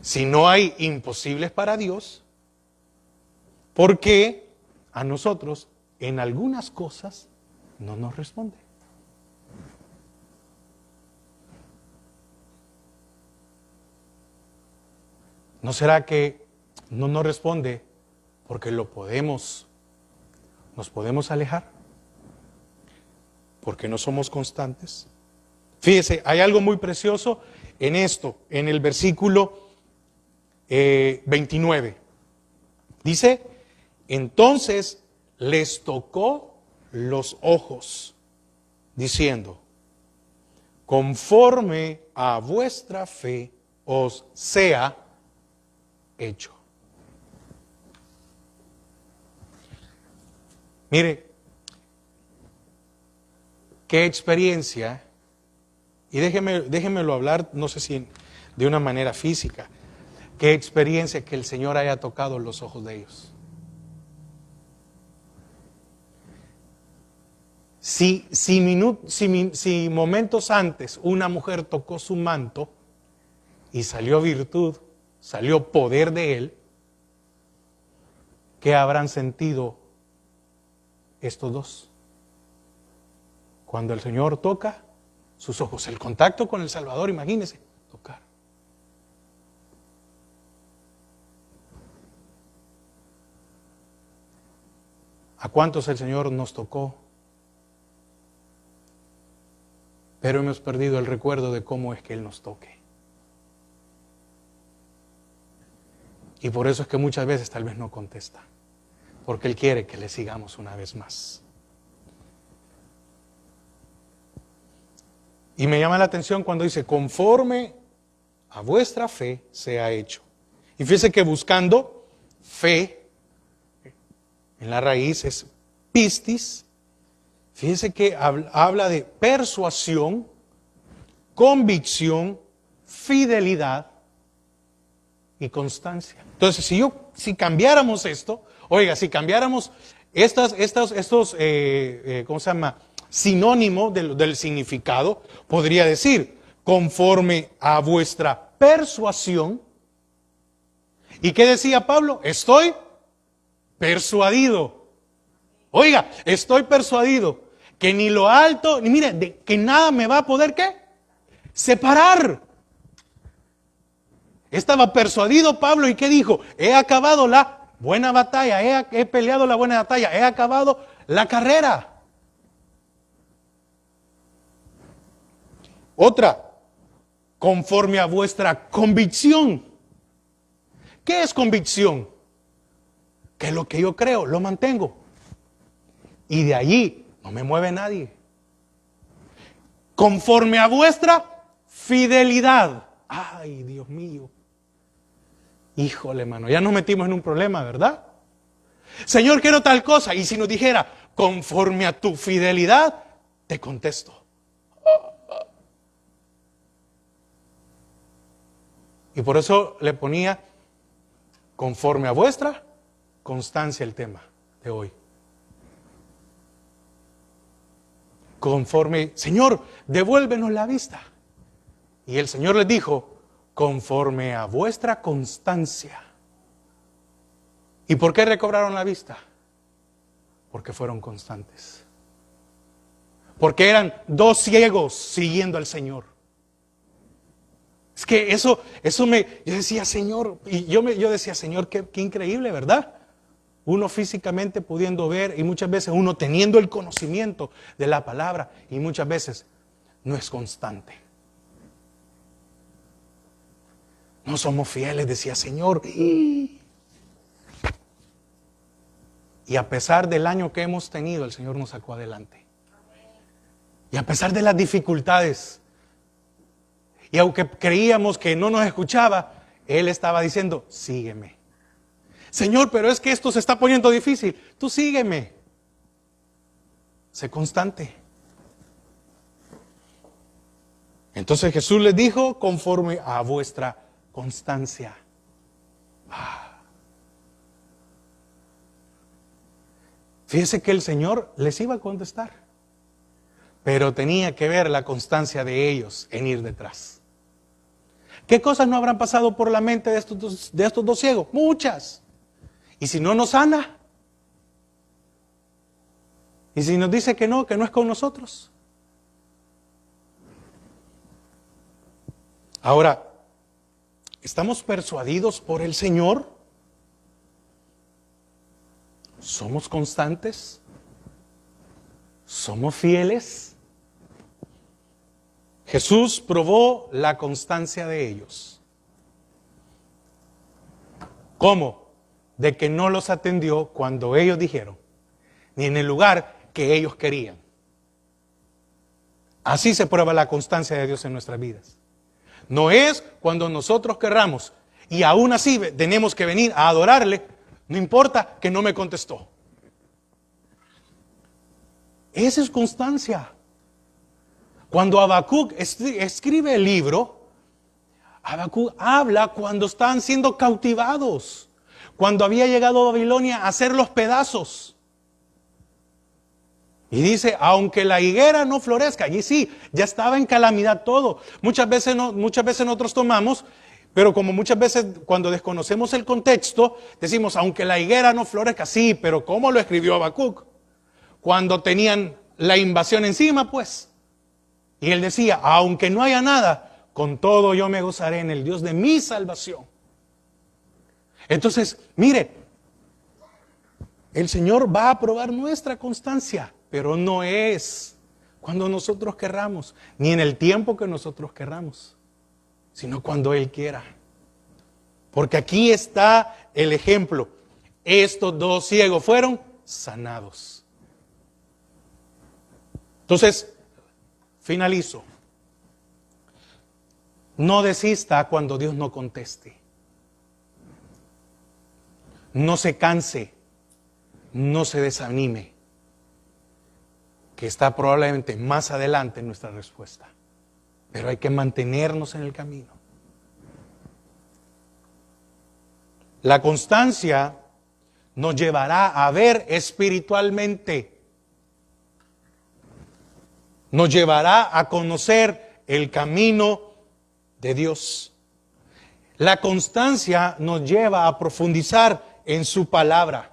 Si no hay imposibles para Dios, ¿por qué a nosotros en algunas cosas no nos responde? ¿No será que no nos responde porque nos podemos alejar? Porque no somos constantes. Fíjese, hay algo muy precioso en esto, en el versículo 29. Dice, entonces les tocó los ojos, diciendo, conforme a vuestra fe os sea hecho. Mire, qué experiencia, y déjenmelo hablar, no sé si de una manera física, qué experiencia que el Señor haya tocado los ojos de ellos. Si momentos antes una mujer tocó su manto y salió virtud, salió poder de Él, ¿qué habrán sentido estos dos? Cuando el Señor toca sus ojos, el contacto con el Salvador, imagínense, tocar. ¿A cuántos el Señor nos tocó? Pero hemos perdido el recuerdo de cómo es que Él nos toque. Y por eso es que muchas veces tal vez no contesta. Porque Él quiere que le sigamos una vez más. Y me llama la atención cuando dice, conforme a vuestra fe sea hecho. Y fíjese que buscando fe, en la raíz es pistis. Fíjese que habla de persuasión, convicción, fidelidad y constancia. Entonces, si cambiáramos esto, oiga, si cambiáramos estos ¿cómo se llama? Sinónimo del significado, podría decir, conforme a vuestra persuasión. ¿Y qué decía Pablo? Estoy persuadido. Oiga, estoy persuadido que ni lo alto, ni mire, que nada me va a poder, ¿qué? Separar. Estaba persuadido Pablo, ¿y qué dijo? He acabado la buena batalla, he peleado la buena batalla, he acabado la carrera. Otra, conforme a vuestra convicción. ¿Qué es convicción? Que lo que yo creo, lo mantengo. Y de allí no me mueve nadie. Conforme a vuestra fidelidad. Ay, Dios mío. Híjole, hermano, ya nos metimos en un problema, ¿verdad? Señor, quiero tal cosa. Y si nos dijera, conforme a tu fidelidad, te contesto. Y por eso le ponía, conforme a vuestra constancia, el tema de hoy. Conforme, Señor, devuélvenos la vista. Y el Señor les dijo, conforme a vuestra constancia. ¿Y por qué recobraron la vista? Porque fueron constantes. Porque eran dos ciegos siguiendo al Señor. Es que yo decía, Señor, y yo decía, Señor, qué increíble, ¿verdad? Uno físicamente pudiendo ver y muchas veces uno teniendo el conocimiento de la palabra y muchas veces no es constante. No somos fieles, decía Señor. Y a pesar del año que hemos tenido, el Señor nos sacó adelante. Y a pesar de las dificultades, y aunque creíamos que no nos escuchaba, Él estaba diciendo, sígueme. Señor, pero es que esto se está poniendo difícil. Tú sígueme. Sé constante. Entonces Jesús les dijo, conforme a vuestra constancia. Fíjese que el Señor les iba a contestar, pero tenía que ver la constancia de ellos en ir detrás. ¿Qué cosas no habrán pasado por la mente de estos dos ciegos? Muchas. ¿Y si no nos sana? ¿Y si nos dice que no es con nosotros? Ahora, ¿estamos persuadidos por el Señor? ¿Somos constantes? ¿Somos fieles? Jesús probó la constancia de ellos. ¿Cómo? De que no los atendió cuando ellos dijeron, ni en el lugar que ellos querían. Así se prueba la constancia de Dios en nuestras vidas. No es cuando nosotros querramos y aún así tenemos que venir a adorarle, no importa que no me contestó. Esa es constancia. Cuando Habacuc escribe el libro, Habacuc habla cuando estaban siendo cautivados, cuando había llegado a Babilonia a hacer los pedazos. Y dice, aunque la higuera no florezca, allí sí, ya estaba en calamidad todo. Muchas veces nosotros tomamos, pero como muchas veces cuando desconocemos el contexto, decimos, aunque la higuera no florezca, sí, pero ¿cómo lo escribió Habacuc? Cuando tenían la invasión encima, pues. Y él decía, aunque no haya nada, con todo yo me gozaré en el Dios de mi salvación. Entonces, mire, el Señor va a probar nuestra constancia, pero no es cuando nosotros querramos, ni en el tiempo que nosotros querramos, sino cuando Él quiera. Porque aquí está el ejemplo. Estos dos ciegos fueron sanados. Entonces, finalizo. No desista cuando Dios no conteste. No se canse. No se desanime. Que está probablemente más adelante en nuestra respuesta. Pero hay que mantenernos en el camino. La constancia nos llevará a ver espiritualmente. Nos llevará a conocer el camino de Dios. La constancia nos lleva a profundizar en su palabra.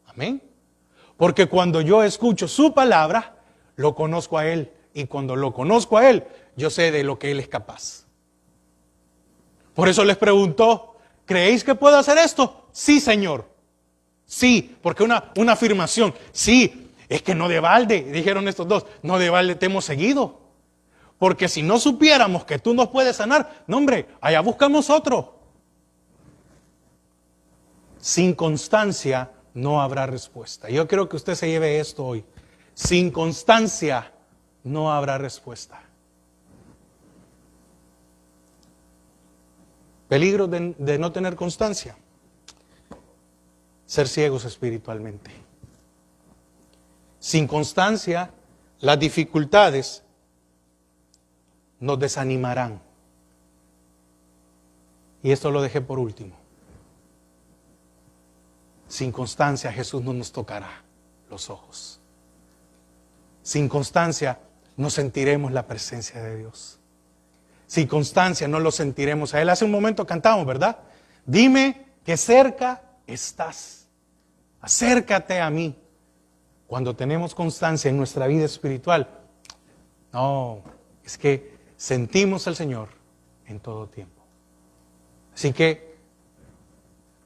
Amén. Porque cuando yo escucho su palabra, lo conozco a Él. Y cuando lo conozco a Él, yo sé de lo que Él es capaz. Por eso les preguntó, ¿creéis que puedo hacer esto? Sí, Señor. Sí, porque una afirmación. Sí, es que no de balde, dijeron estos dos, no de balde te hemos seguido. Porque si no supiéramos que tú nos puedes sanar, no hombre, allá buscamos otro. Sin constancia no habrá respuesta. Yo creo que usted se lleve esto hoy. Sin constancia no habrá respuesta. Peligro de no tener constancia. Ser ciegos espiritualmente. Sin constancia, las dificultades nos desanimarán. Y esto lo dejé por último. Sin constancia, Jesús no nos tocará los ojos. Sin constancia, no sentiremos la presencia de Dios. Sin constancia, no lo sentiremos a Él. Hace un momento cantamos, ¿verdad? Dime que cerca estás. Acércate a mí. Cuando tenemos constancia en nuestra vida espiritual, no, es que sentimos al Señor en todo tiempo. Así que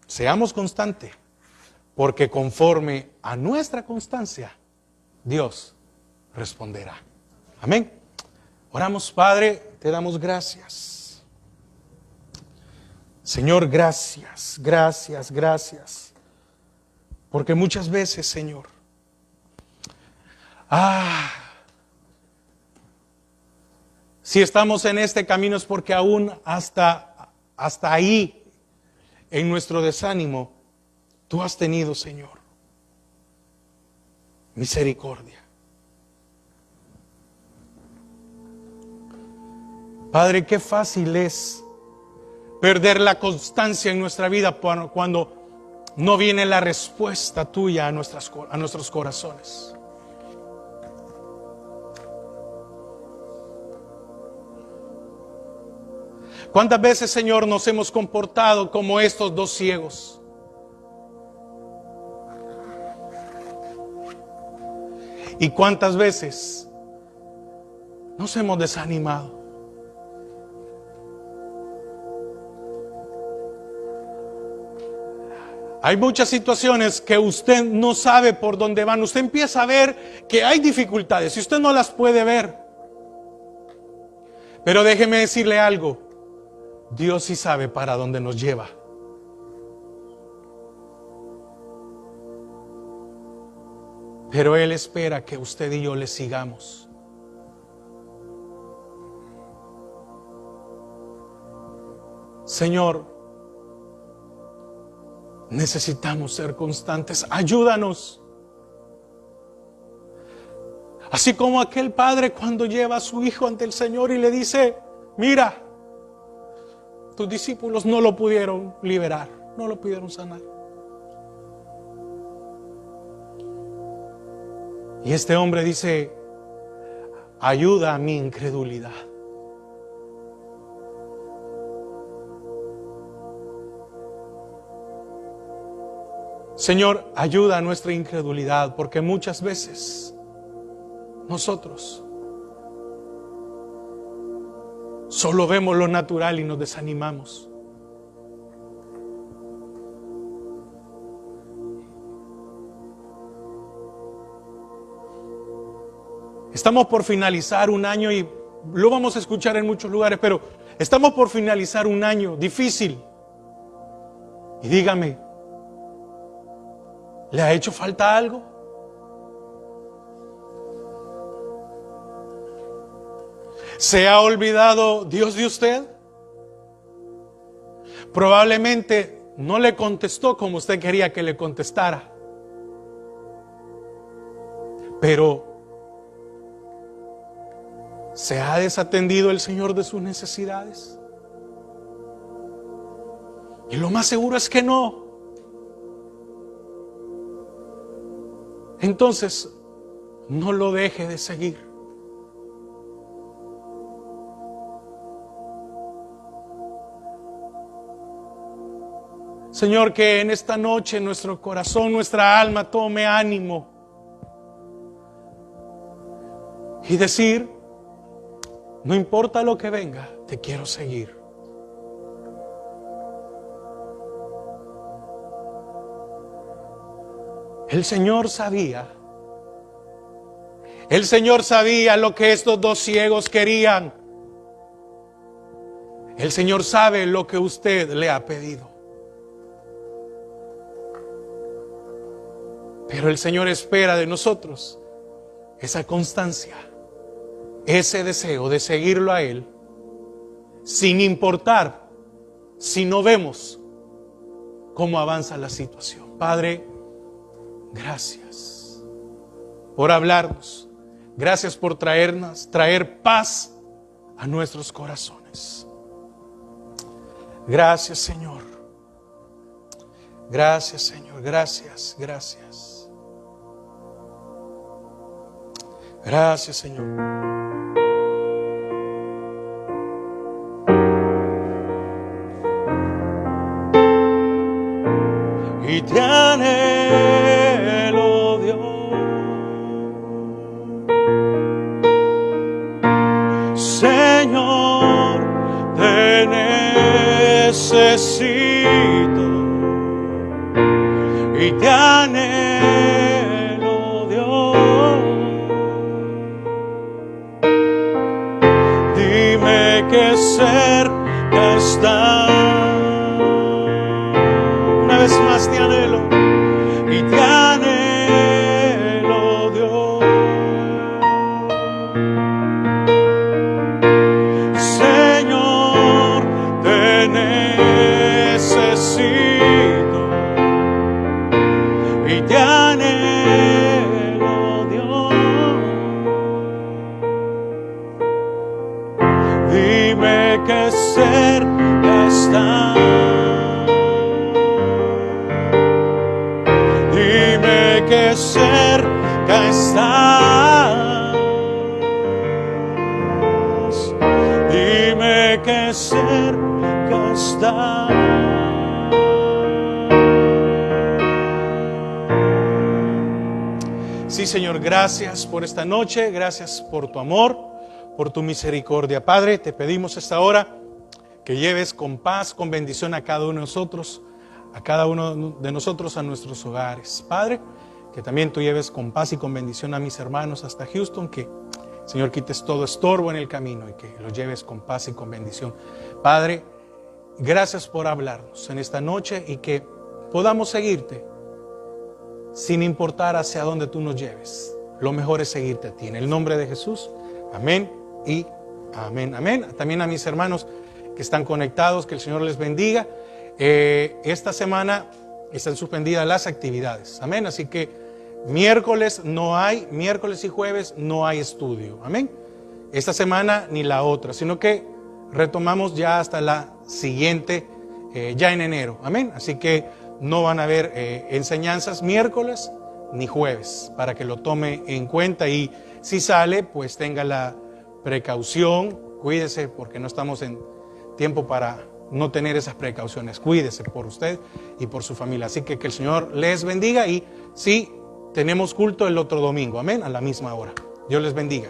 seamos constantes, porque conforme a nuestra constancia, Dios responderá. Amén. Oramos, Padre, te damos gracias. Señor, gracias, gracias, gracias. Porque muchas veces, Señor, si estamos en este camino es porque aún hasta ahí, en nuestro desánimo, tú has tenido, Señor, misericordia. Padre, qué fácil es perder la constancia en nuestra vida cuando no viene la respuesta tuya a nuestros corazones. ¿Cuántas veces, Señor, nos hemos comportado como estos dos ciegos? ¿Y cuántas veces nos hemos desanimado? Hay muchas situaciones que usted no sabe por dónde van. Usted empieza a ver que hay dificultades y usted no las puede ver. Pero déjeme decirle algo. Dios sí sabe para dónde nos lleva. Pero Él espera que usted y yo le sigamos. Señor, necesitamos ser constantes. Ayúdanos. Así como aquel padre cuando lleva a su hijo ante el Señor y le dice, mira, tus discípulos no lo pudieron liberar, no lo pudieron sanar. Y este hombre dice, ayuda a mi incredulidad. Señor, ayuda a nuestra incredulidad, porque muchas veces nosotros solo vemos lo natural y nos desanimamos. Estamos por finalizar un año y lo vamos a escuchar en muchos lugares, pero estamos por finalizar un año difícil. Y dígame, ¿le ha hecho falta algo? ¿Se ha olvidado Dios de usted? Probablemente no le contestó como usted quería que le contestara. Pero ¿se ha desatendido el Señor de sus necesidades? Y lo más seguro es que no. Entonces, no lo deje de seguir. Señor, que en esta noche nuestro corazón, nuestra alma tome ánimo y decir, no importa lo que venga, te quiero seguir. El Señor sabía lo que estos dos ciegos querían. El Señor sabe lo que usted le ha pedido. Pero el Señor espera de nosotros esa constancia, ese deseo de seguirlo a Él, sin importar si no vemos cómo avanza la situación. Padre, gracias por hablarnos. Gracias por traer paz a nuestros corazones. Gracias, Señor. Gracias, Señor. Gracias, gracias. Gracias, Señor. Y te anhelo, Dios, Señor, te necesito y te anhelo, Dios. Dime que cerca está. Una vez más te anhelo y te anhelo, Dios. Señor, te necesito y te anhelo, Dios. Dime que cerca está. Dime que cerca estás. Dime que cerca estás. Sí, Señor, gracias por esta noche, gracias por tu amor, por tu misericordia. Padre, te pedimos esta hora que lleves con paz, con bendición a cada uno de nosotros, a nuestros hogares. Padre, que también tú lleves con paz y con bendición a mis hermanos hasta Houston, que, Señor, quites todo estorbo en el camino y que los lleves con paz y con bendición. Padre, gracias por hablarnos en esta noche y que podamos seguirte sin importar hacia dónde tú nos lleves. Lo mejor es seguirte a ti. En el nombre de Jesús, amén y amén. Amén. También a mis hermanos que están conectados, que el Señor les bendiga. Esta semana están suspendidas las actividades. Amén. Así que Miércoles no hay, miércoles y jueves no hay estudio. Amén. Esta semana ni la otra, sino que retomamos ya hasta la siguiente, ya en enero. Amén. Así que no van a haber enseñanzas miércoles ni jueves, para que lo tome en cuenta, y si sale, pues tenga la precaución, cuídese, porque no estamos en tiempo para no tener esas precauciones. Cuídese por usted y por su familia. Así que el Señor les bendiga, y sí, tenemos culto el otro domingo, amén, a la misma hora. Dios les bendiga.